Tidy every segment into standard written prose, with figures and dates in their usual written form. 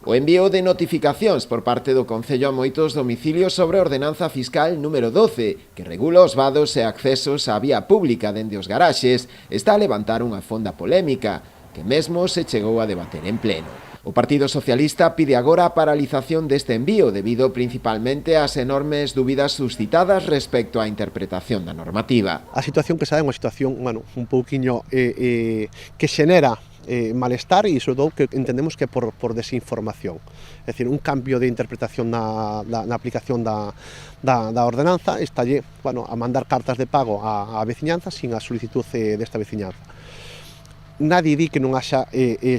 O envío de notificacións por parte do Concello a moitos domicilios sobre a ordenanza fiscal número 12, que regula os vados e accesos á vía pública dende os garaxes, está a levantar unha fonda polémica, que mesmo se chegou a debater en pleno. O Partido Socialista pide agora a paralización deste envío debido principalmente ás enormes dúbidas suscitadas respecto á interpretación da normativa. A situación que se dá é unha situación, un pouquiño que xenera malestar e, sobre todo, que entendemos que é por desinformación. É dicir, un cambio de interpretación na aplicación da ordenanza estalle a mandar cartas de pago á veciñanza sin a solicitud desta veciñanza. Nadie di que non haxa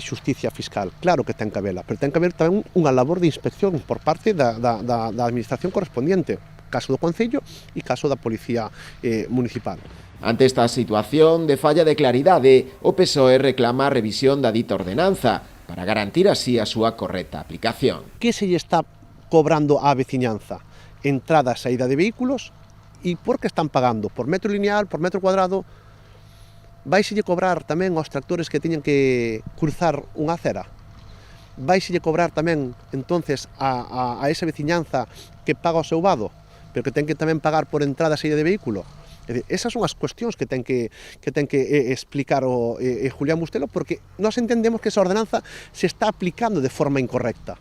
xusticia fiscal, claro que ten que habela, pero ten que haber tamén unha labor de inspección por parte da administración correspondiente, caso do Concello e caso da Policía Municipal. Ante esta situación de falla de claridade, o PSOE reclama a revisión da dita ordenanza para garantir así a súa correcta aplicación. Que se lle está cobrando á veciñanza? Entrada e saída de vehículos e por que están pagando? Por metro lineal, por metro cuadrado? Vaiselle cobrar tamén aos tractores que teñen que cruzar unha acera? Vaiselle cobrar tamén, entonces, a esa veciñanza que paga o seu vado, pero que ten que tamén pagar por entrada e saída de vehículo? Esas son as cuestións que ten que explicar Julián Bustelo, porque nós entendemos que esa ordenanza se está aplicando de forma incorrecta.